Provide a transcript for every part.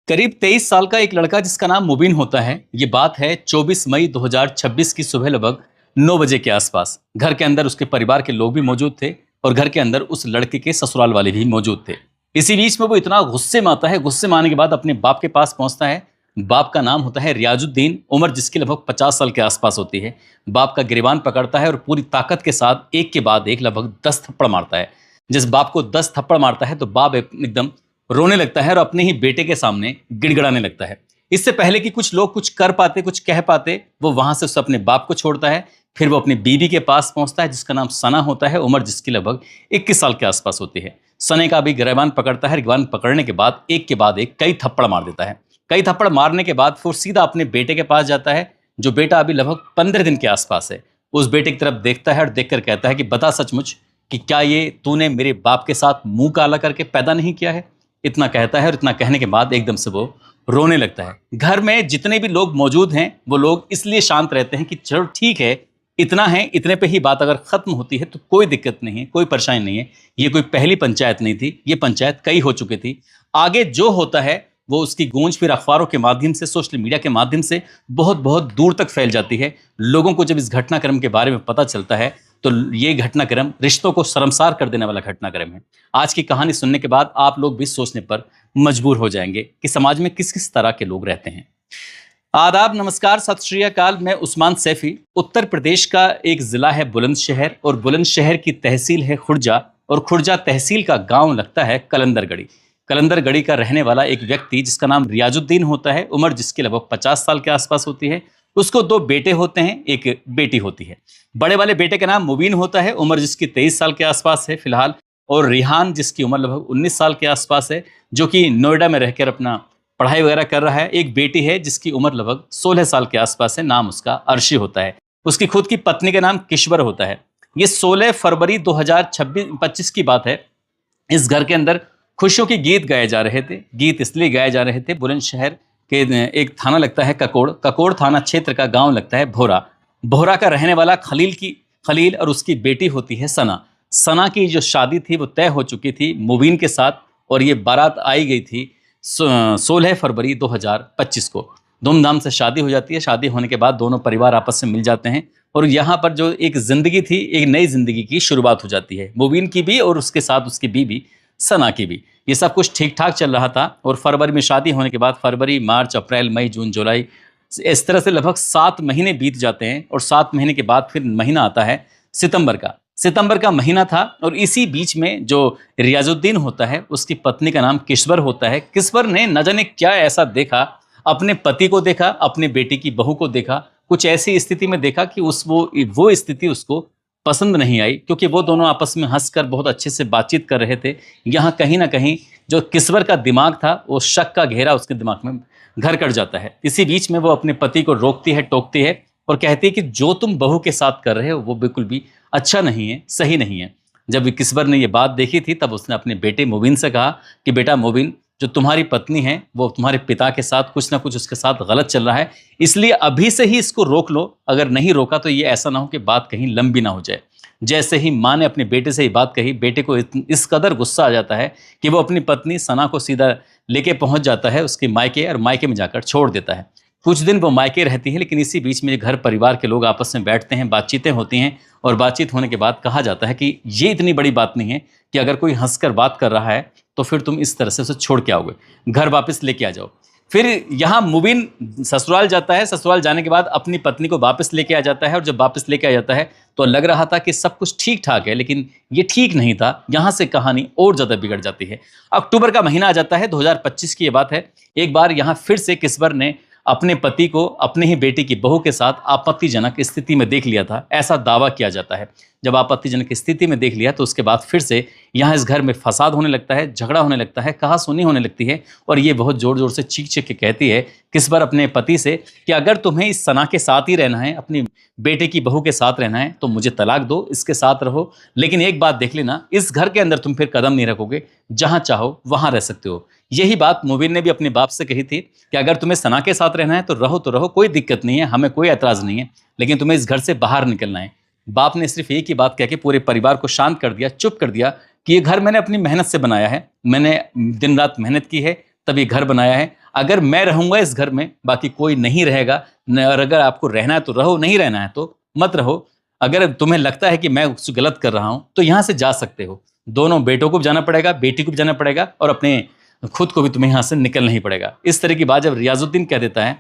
करीब 23 साल का एक लड़का जिसका नाम मुबीन होता है। ये बात है 24 मई 2026 की सुबह लगभग 9 बजे के आसपास। घर के अंदर उसके परिवार के लोग भी मौजूद थे और घर के अंदर उस लड़के के ससुराल वाले भी मौजूद थे। इसी बीच में वो इतना गुस्से में आता है। गुस्से में आने के बाद अपने बाप के पास पहुंचता है। बाप का नाम होता है रियाजुद्दीन, उम्र जिसकी लगभग 50 साल के आसपास होती है। बाप का गिरबान पकड़ता है और पूरी ताकत के साथ एक के बाद एक लगभग 10 थप्पड़ मारता है। जिस बाप को 10 थप्पड़ मारता है तो बाप एकदम रोने लगता है और अपने ही बेटे के सामने गिड़गिड़ाने लगता है। इससे पहले कि कुछ लोग कुछ कर पाते, कुछ कह पाते, वो वहां से उस अपने बाप को छोड़ता है। फिर वो अपनी बीवी के पास पहुंचता है जिसका नाम सना होता है, उम्र जिसकी लगभग 21 साल के आसपास होती है। सने का भी गिरबान पकड़ता है। गिरबान पकड़ने के बाद एक कई थप्पड़ मार देता है। कई थप्पड़ मारने के बाद फिर सीधा अपने बेटे के पास जाता है, जो बेटा अभी लगभग 15 दिन के आसपास है। उस बेटे की तरफ देखता है और देखकर कहता है कि बता सचमुच कि क्या ये तूने मेरे बाप के साथ मुंह काला करके पैदा नहीं किया है। इतना कहता है और इतना कहने के बाद एकदम से वो रोने लगता है। घर में जितने भी लोग मौजूद हैं वो लोग इसलिए शांत रहते हैं कि चलो ठीक है, इतना है, इतने पे ही बात अगर खत्म होती है तो कोई दिक्कत नहीं है, कोई परेशानी नहीं है। ये कोई पहली पंचायत नहीं थी, ये पंचायत कई हो चुकी थी। आगे जो होता है वो उसकी गूंज फिर अखबारों के माध्यम से, सोशल मीडिया के माध्यम से बहुत बहुत दूर तक फैल जाती है। लोगों को जब इस घटनाक्रम के बारे में पता चलता है तो ये घटनाक्रम रिश्तों को शर्मसार कर देने वाला घटनाक्रम है। आज की कहानी सुनने के बाद आप लोग भी सोचने पर मजबूर हो जाएंगे कि समाज में किस किस तरह के लोग रहते हैं। आदाब, नमस्कार, सत श्री अकाल। मैं उस्मान सैफी। उत्तर प्रदेश का एक जिला है बुलंदशहर और बुलंदशहर की तहसील है खुर्जा और खुर्जा तहसील का गांव लगता है कलंदरगढ़ी। कलंदरगढ़ी का रहने वाला एक व्यक्ति जिसका नाम रियाजुद्दीन होता है, उम्र जिसकी लगभग 50 साल के आसपास होती है। उसको 2 बेटे होते हैं, एक बेटी होती है। बड़े वाले बेटे का नाम मुबीन होता है, उम्र जिसकी 23 साल के आसपास है फिलहाल, और रिहान जिसकी उम्र लगभग 19 साल के आसपास है, जो कि नोएडा में रहकर अपना पढ़ाई वगैरह कर रहा है। एक बेटी है जिसकी उम्र लगभग 16 साल के आसपास है, नाम उसका अर्शी होता है। उसकी खुद की पत्नी का नाम किश्वर होता है। ये 16 फरवरी 2025 की बात है। इस घर के अंदर खुशियों के गीत गाए जा रहे थे। गीत इसलिए गाए जा रहे थे, बुलंदशहर के एक थाना लगता है ककोड़, ककोड़ थाना क्षेत्र का गांव लगता है भोरा। भोरा का रहने वाला खलील और उसकी बेटी होती है सना। सना की जो शादी थी वो तय हो चुकी थी मुबीन के साथ और ये बारात आई गई थी 16 फरवरी 2025 को। धूमधाम से शादी हो जाती है। शादी होने के बाद दोनों परिवार आपस में मिल जाते हैं और यहाँ पर जो एक जिंदगी थी, एक नई जिंदगी की शुरुआत हो जाती है, मुबीन की भी और उसके साथ उसकी बीवी सना की भी। ये सब कुछ ठीक ठाक चल रहा था और फरवरी में शादी होने के बाद फरवरी, मार्च, अप्रैल, मई, जून, जुलाई, इस तरह से लगभग 7 महीने बीत जाते हैं और 7 महीने के बाद फिर महीना आता है सितंबर का महीना था। और इसी बीच में जो रियाजुद्दीन होता है उसकी पत्नी का नाम किश्वर होता है। किश्वर ने न जाने क्या ऐसा देखा, अपने पति को देखा, अपने बेटी की बहू को देखा, कुछ ऐसी स्थिति में देखा कि वो स्थिति उसको पसंद नहीं आई, क्योंकि वो दोनों आपस में हंसकर बहुत अच्छे से बातचीत कर रहे थे। यहाँ कहीं ना कहीं जो किश्वर का दिमाग था वो शक का घेरा उसके दिमाग में घर कर जाता है। इसी बीच में वो अपने पति को रोकती है, टोकती है और कहती है कि जो तुम बहू के साथ कर रहे हो वो बिल्कुल भी अच्छा नहीं है, सही नहीं है। जब किश्वर ने ये बात देखी थी तब उसने अपने बेटे मुबीन से कहा कि बेटा मुबीन, जो तुम्हारी पत्नी है वो तुम्हारे पिता के साथ कुछ ना कुछ उसके साथ गलत चल रहा है, इसलिए अभी से ही इसको रोक लो। अगर नहीं रोका तो ये ऐसा ना हो कि बात कहीं लंबी ना हो जाए। जैसे ही माँ ने अपने बेटे से ये बात कही, बेटे को इस कदर गुस्सा आ जाता है कि वो अपनी पत्नी सना को सीधा लेके पहुंच जाता है उसके मायके और मायके में जाकर छोड़ देता है। कुछ दिन वो मायके रहती है, लेकिन इसी बीच में घर परिवार के लोग आपस में बैठते हैं, बातचीतें होती हैं और बातचीत होने के बाद कहा जाता है कि ये इतनी बड़ी बात नहीं है कि अगर कोई हंसकर बात कर रहा है तो फिर तुम इस तरह से उसे छोड़ के आओगे, घर वापस लेके आ जाओ। फिर यहाँ मुबीन ससुराल जाता है। ससुराल जाने के बाद अपनी पत्नी को वापस लेके आ जाता है और जब वापस लेके आ जाता है तो लग रहा था कि सब कुछ ठीक ठाक है, लेकिन ये ठीक नहीं था। यहाँ से कहानी और ज़्यादा बिगड़ जाती है। अक्टूबर का महीना आ जाता है, 2025 की ये बात है। एक बार यहाँ फिर से किश्वर ने अपने पति को अपने ही बेटी की बहू के साथ आपत्तिजनक स्थिति में देख लिया था, ऐसा दावा किया जाता है। जब आपत्तिजनक स्थिति में देख लिया तो उसके बाद फिर से यहाँ इस घर में फसाद होने लगता है, झगड़ा होने लगता है, कहासुनी होने लगती है और ये बहुत ज़ोर ज़ोर से चीख चीख के कहती है किश्वर अपने पति से कि अगर तुम्हें इस सना के साथ ही रहना है, अपनी बेटे की बहू के साथ रहना है तो मुझे तलाक दो, इसके साथ रहो, लेकिन एक बात देख लेना, इस घर के अंदर तुम फिर कदम नहीं रखोगे, जहाँ चाहो वहाँ रह सकते हो। यही बात मुबीन ने भी अपने बाप से कही थी कि अगर तुम्हें सना के साथ रहना है तो रहो, कोई दिक्कत नहीं है, हमें कोई एतराज़ नहीं है, लेकिन तुम्हें इस घर से बाहर निकलना है। बाप ने सिर्फ एक ही बात कह के पूरे परिवार को शांत कर दिया, चुप कर दिया कि ये घर मैंने अपनी मेहनत से बनाया है, मैंने दिन रात मेहनत की है तब ये घर बनाया है। अगर मैं रहूंगा इस घर में, बाकी कोई नहीं रहेगा, और अगर आपको रहना है तो रहो, नहीं रहना है तो मत रहो। अगर तुम्हें लगता है कि मैं कुछ गलत कर रहा हूं तो यहां से जा सकते हो। दोनों बेटों को भी जाना पड़ेगा, बेटी को भी जाना पड़ेगा, और अपने खुद को भी तुम्हें यहां से निकलना ही पड़ेगा। इस तरह की बात जब रियाजुद्दीन कह देता है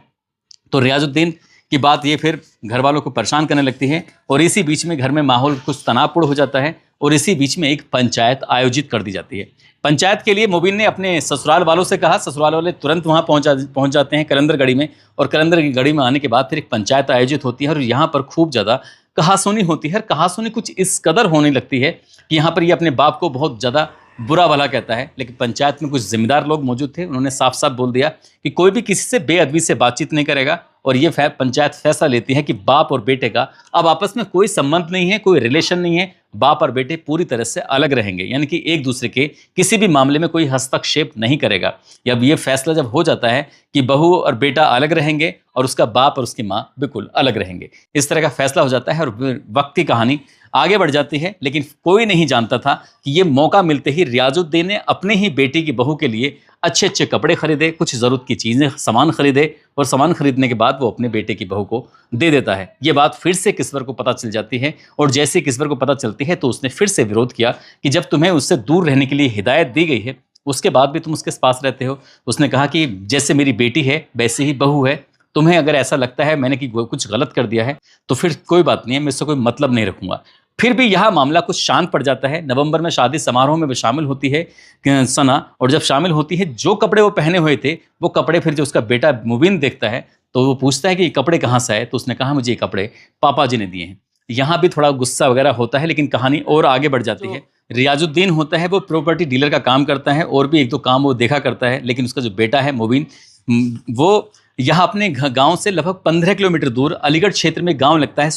तो रियाजुद्दीन की बात ये फिर घर वालों को परेशान करने लगती है, और इसी बीच में घर में माहौल कुछ तनावपूर्ण हो जाता है, और इसी बीच में एक पंचायत आयोजित कर दी जाती है। पंचायत के लिए मुबीन ने अपने ससुराल वालों से कहा, ससुराल वाले तुरंत वहां पहुंच जाते हैं कलंदर गढ़ी में, और कलंदर की गढ़ी में आने के बाद फिर एक पंचायत आयोजित होती है, और यहाँ पर खूब ज़्यादा कहासुनी होती है। कहासुनी कुछ इस कदर होने लगती है कि यहाँ पर ये अपने बाप को बहुत ज़्यादा बुरा भला कहता है, लेकिन पंचायत में कुछ जिम्मेदार लोग मौजूद थे। उन्होंने साफ साफ बोल दिया कि कोई भी किसी से बेअदबी से बातचीत नहीं करेगा, और ये पंचायत फैसला लेती है कि बाप और बेटे का अब आपस में कोई संबंध नहीं है, कोई रिलेशन नहीं है। बाप और बेटे पूरी तरह से अलग रहेंगे, यानी कि एक दूसरे के किसी भी मामले में कोई हस्तक्षेप नहीं करेगा। अब ये फैसला जब हो जाता है कि बहू और बेटा अलग रहेंगे और उसका बाप और उसकी माँ बिल्कुल अलग रहेंगे, इस तरह का फैसला हो जाता है, और वक्त की कहानी आगे बढ़ जाती है। लेकिन कोई नहीं जानता था कि ये मौका मिलते ही रियाजुद्दीन ने अपने ही बेटी की बहू के लिए अच्छे अच्छे कपड़े खरीदे, कुछ ज़रूरत की चीज़ें सामान खरीदे, और सामान खरीदने के बाद वो अपने बेटे की बहू को दे देता है। ये बात फिर से किस्वर को पता चल जाती है, और जैसे किस्वर को पता चलती है तो उसने फिर से विरोध किया कि जब तुम्हें उससे दूर रहने के लिए हिदायत दी गई है, उसके बाद भी तुम उसके पास रहते हो। उसने कहा कि जैसे मेरी बेटी है वैसे ही बहू है, तुम्हें अगर ऐसा लगता है मैंने कि कुछ गलत कर दिया है तो फिर कोई बात नहीं है, मैं इससे कोई मतलब नहीं रखूंगा। फिर भी यह मामला कुछ शांत पड़ जाता है। नवंबर में शादी समारोह में वो शामिल होती है सना, और जब शामिल होती है जो कपड़े वो पहने हुए थे वो कपड़े फिर जो उसका बेटा मुबीन देखता है तो वो पूछता है कि ये कपड़े कहाँ से आए, तो उसने कहा मुझे ये कपड़े पापा जी ने दिए हैं। यहाँ भी थोड़ा गुस्सा वगैरह होता है, लेकिन कहानी और आगे बढ़ जाती है। रियाजुद्दीन होता है वो प्रॉपर्टी डीलर का काम करता है, और भी एक दो काम वो देखा करता है, लेकिन उसका जो बेटा है मुबीन, वो यहाँ अपने गांव से लगभग 15 किलोमीटर दूर अलीगढ़ क्षेत्र में गांव लगता है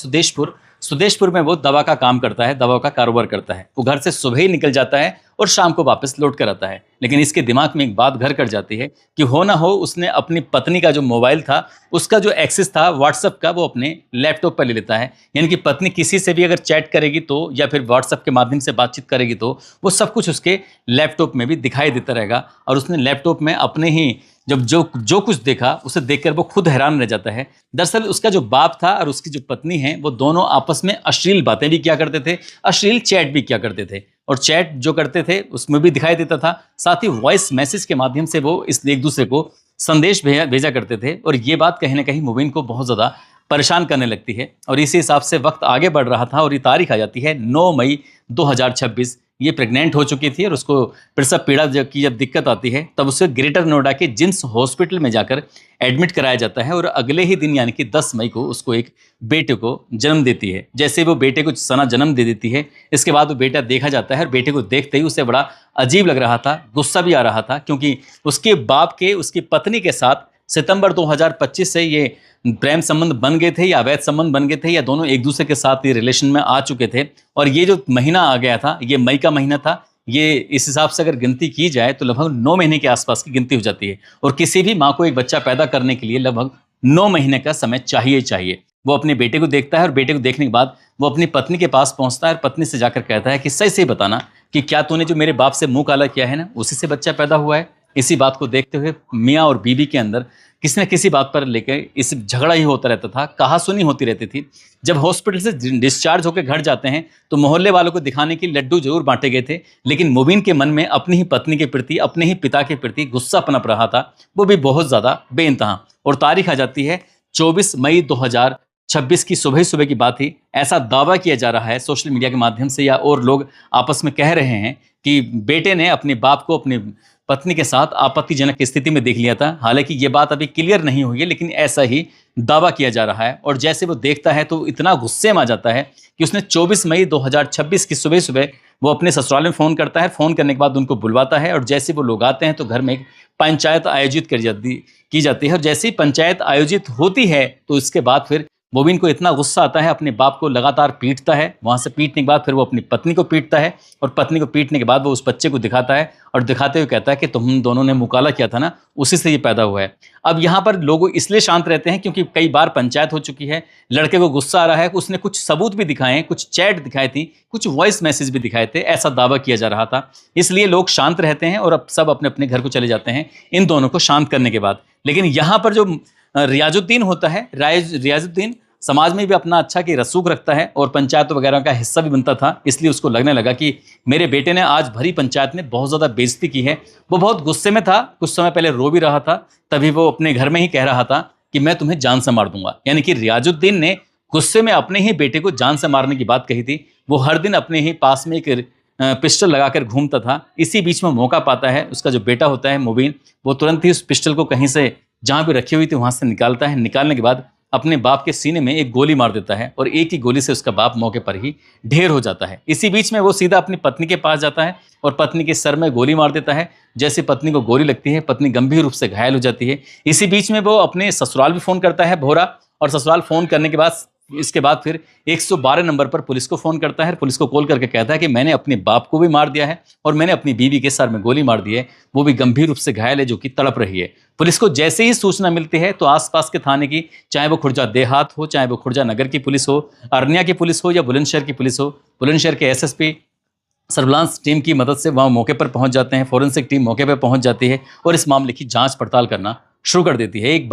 सुदेशपुर में वो दवा का काम करता है, दवा का कारोबार करता है। वो घर से सुबह ही निकल जाता है और शाम को वापस लौट कर आता है। लेकिन इसके दिमाग में एक बात घर कर जाती है कि हो ना हो उसने अपनी पत्नी का जो मोबाइल था उसका जो एक्सेस था व्हाट्सएप का वो अपने लैपटॉप पर ले लेता है। यानी कि पत्नी किसी से भी अगर चैट करेगी तो, या फिर व्हाट्सएप के माध्यम से बातचीत करेगी तो वो सब कुछ उसके लैपटॉप में भी दिखाई देता रहेगा। और उसने लैपटॉप में अपने ही जब जो कुछ देखा उसे देखकर वो खुद हैरान रह जाता है। दरअसल उसका जो बाप था और उसकी जो पत्नी है वो दोनों आपस में अश्लील बातें भी किया करते थे, अश्लील चैट भी किया करते थे, और चैट जो करते थे उसमें भी दिखाई देता था। साथ ही वॉइस मैसेज के माध्यम से वो इस एक दूसरे को संदेश भेजा करते थे। और ये बात कहीं ना कहीं मुबीन को बहुत ज़्यादा परेशान करने लगती है। और इसी हिसाब से वक्त आगे बढ़ रहा था और ये तारीख आ जाती है 9 मई 2026। ये प्रेग्नेंट हो चुकी थी और उसको प्रसव पीड़ा की जब दिक्कत आती है तब उसे ग्रेटर नोएडा के जिन्स हॉस्पिटल में जाकर एडमिट कराया जाता है। और अगले ही दिन यानी कि 10 मई को उसको एक बेटे को जन्म देती है। जैसे वो बेटे को सना जन्म दे देती है, इसके बाद वो बेटा देखा जाता है और बेटे को देखते ही उसे बड़ा अजीब लग रहा था, गुस्सा भी आ रहा था, क्योंकि उसके बाप के उसकी पत्नी के साथ सितंबर 2025 से ये प्रेम संबंध बन गए थे या अवैध संबंध बन गए थे, या दोनों एक दूसरे के साथ ये रिलेशन में आ चुके थे। और ये जो महीना आ गया था ये मई का महीना था। ये इस हिसाब से अगर गिनती की जाए तो लगभग 9 महीने के आसपास की गिनती हो जाती है। और किसी भी माँ को एक बच्चा पैदा करने के लिए लगभग 9 महीने का समय चाहिए। वो अपने बेटे को देखता है और बेटे को देखने के बाद वो अपनी पत्नी के पास पहुंचता है और पत्नी से जाकर कहता है कि सही सही बताना कि क्या तूने जो मेरे बाप से मुंह काला किया है ना, उसी से बच्चा पैदा हुआ है। इसी बात को देखते हुए मियाँ और बीबी के अंदर किसी न किसी बात पर लेकर इस झगड़ा ही होता रहता था, कहासुनी होती रहती थी। जब हॉस्पिटल से डिस्चार्ज होकर घर जाते हैं तो मोहल्ले वालों को दिखाने के लड्डू जरूर बांटे गए थे, लेकिन मुबीन के मन में अपनी ही पत्नी के प्रति, अपने ही पिता के प्रति गुस्सा पनप रहा था, वो भी बहुत ज़्यादा बेइंतहा। और तारीख आ जाती है 24 मई 2026 की सुबह की बात ही ऐसा दावा किया जा रहा है सोशल मीडिया के माध्यम से, या और लोग आपस में कह रहे हैं कि बेटे ने अपने बाप को अपनी पत्नी के साथ आपत्तिजनक स्थिति में देख लिया था। हालांकि ये बात अभी क्लियर नहीं हुई है, लेकिन ऐसा ही दावा किया जा रहा है। और जैसे वो देखता है तो इतना गुस्से में आ जाता है कि उसने 24 मई 2026 की सुबह वो अपने ससुराल में फ़ोन करता है। फ़ोन करने के बाद उनको बुलवाता है और जैसे वो लोग आते हैं तो घर में एक पंचायत आयोजित की जाती है। और जैसे ही पंचायत आयोजित होती है तो इसके बाद फिर मोबिन को इतना गुस्सा आता है, अपने बाप को लगातार पीटता है। वहाँ से पीटने के बाद फिर वो अपनी पत्नी को पीटता है, और पत्नी को पीटने के बाद वो उस बच्चे को दिखाता है और दिखाते हुए कहता है कि तुम दोनों ने मुकाला किया था ना, उसी से ये पैदा हुआ है। अब यहाँ पर लोग इसलिए शांत रहते हैं क्योंकि कई बार पंचायत हो चुकी है, लड़के को गुस्सा आ रहा है, उसने कुछ सबूत भी दिखाए हैं, कुछ चैट दिखाई थी, कुछ वॉइस मैसेज भी दिखाए थे, ऐसा दावा किया जा रहा था। इसलिए लोग शांत रहते हैं और अब सब अपने अपने घर को चले जाते हैं इन दोनों को शांत करने के बाद। लेकिन यहाँ पर जो रियाजुद्दीन होता है, रियाजुद्दीन समाज में भी अपना अच्छा की रसूख रखता है और पंचायत वगैरह का हिस्सा भी बनता था। इसलिए उसको लगने लगा कि मेरे बेटे ने आज भरी पंचायत में बहुत ज़्यादा बेइज्जती की है। वो बहुत गुस्से में था, कुछ समय पहले रो भी रहा था, तभी वो अपने घर में ही कह रहा था कि मैं तुम्हें जान से मार दूंगा। यानी कि रियाजुद्दीन ने गुस्से में अपने ही बेटे को जान से मारने की बात कही थी। वो हर दिन अपने ही पास में एक पिस्टल लगाकर घूमता था। इसी बीच में मौका पाता है, उसका जो बेटा होता है मोबिन, वो तुरंत ही उस पिस्टल को कहीं से जहाँ भी रखी हुई थी वहाँ से निकालता है। निकालने के बाद अपने बाप के सीने में एक गोली मार देता है और एक ही गोली से उसका बाप मौके पर ही ढेर हो जाता है। इसी बीच में वो सीधा अपनी पत्नी के पास जाता है और पत्नी के सर में गोली मार देता है। जैसे पत्नी को गोली लगती है, पत्नी गंभीर रूप से घायल हो जाती है। इसी बीच में वो अपने ससुराल भी फ़ोन करता है, भोरा, और ससुराल फ़ोन करने के बाद इसके बाद फिर 112 नंबर पर पुलिस को फ़ोन करता है। पुलिस को कॉल करके कहता है कि मैंने अपने बाप को भी मार दिया है और मैंने अपनी बीवी के सर में गोली मार दी है, वो भी गंभीर रूप से घायल है, जो कि तड़प रही है। पुलिस को जैसे ही सूचना मिलती है तो आसपास के थाने की, चाहे वो खुर्जा देहात हो, चाहे वो खुर्जा नगर की पुलिस हो, अरनिया की पुलिस हो या बुलंदशहर की पुलिस हो, बुलंदशहर के एसएसपी सर्विलांस टीम की मदद से वहाँ मौके पर पहुँच जाते हैं। फॉरेंसिक टीम मौके पर पहुँच जाती है और इस मामले की जाँच पड़ताल करना शुरू कर देती है। एक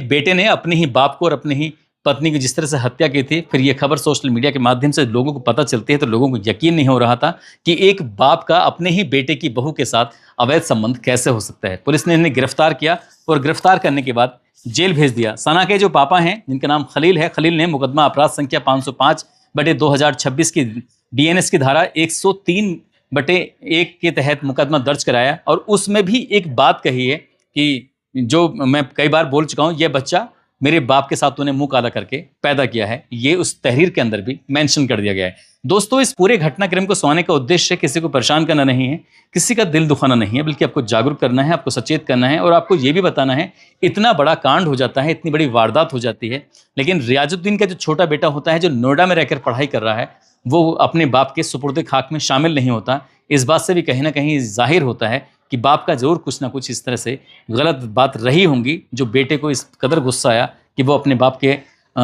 बेटे ने अपने ही बाप को और अपनी ही पत्नी की जिस तरह से हत्या की थी, फिर ये खबर सोशल मीडिया के माध्यम से लोगों को पता चलती है तो लोगों को यकीन नहीं हो रहा था कि एक बाप का अपने ही बेटे की बहू के साथ अवैध संबंध कैसे हो सकता है। पुलिस ने इन्हें गिरफ्तार किया और गिरफ्तार करने के बाद जेल भेज दिया। सना के जो पापा हैं, जिनका नाम खलील है, खलील ने मुकदमा अपराध संख्या 505/2026 की DNS की धारा 103/1 के तहत मुकदमा दर्ज कराया और उसमें भी एक बात कही है कि जो मैं कई बार बोल चुका हूँ, यह बच्चा मेरे बाप के साथ तूने मुंह काला करके पैदा किया है, ये उस तहरीर के अंदर भी मेंशन कर दिया गया है। दोस्तों, इस पूरे घटनाक्रम को सुनाने का उद्देश्य किसी को परेशान करना नहीं है, किसी का दिल दुखाना नहीं है, बल्कि आपको जागरूक करना है, आपको सचेत करना है और आपको ये भी बताना है इतना बड़ा कांड हो जाता है, इतनी बड़ी वारदात हो जाती है, लेकिन रियाजुद्दीन का जो छोटा बेटा होता है, जो नोएडा में रहकर पढ़ाई कर रहा है, वो अपने बाप के सुपुर्द खाक में शामिल नहीं होता। इस बात से भी कहीं ना कहीं जाहिर होता है कि बाप का जरूर कुछ ना कुछ इस तरह से गलत बात रही होंगी, जो बेटे को इस कदर गुस्सा आया कि वो अपने बाप के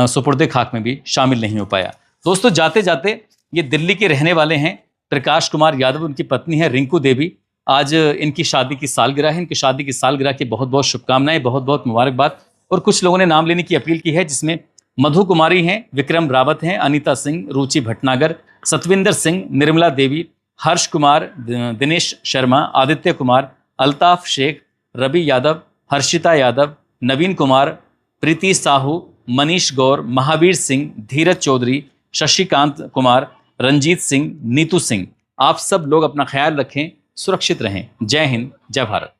सुपुर्दे खाक में भी शामिल नहीं हो पाया। दोस्तों, जाते जाते ये दिल्ली के रहने वाले हैं प्रकाश कुमार यादव, उनकी पत्नी है रिंकू देवी। आज इनकी शादी की सालगिरह है। इनकी शादी की सालगिरह की बहुत बहुत शुभकामनाएं, बहुत बहुत मुबारकबाद। और कुछ लोगों ने नाम लेने की अपील की है, जिसमें मधु कुमारी हैं, विक्रम रावत हैं, अनीता सिंह, रुचि भटनागर, सतविंदर सिंह, निर्मला देवी, हर्ष कुमार, दिनेश शर्मा, आदित्य कुमार, अल्ताफ शेख, रवि यादव, हर्षिता यादव, नवीन कुमार, प्रीति साहू, मनीष गौर, महावीर सिंह, धीरज चौधरी, शशिकांत कुमार, रंजीत सिंह, नीतू सिंह। आप सब लोग अपना ख्याल रखें, सुरक्षित रहें। जय हिंद, जय भारत।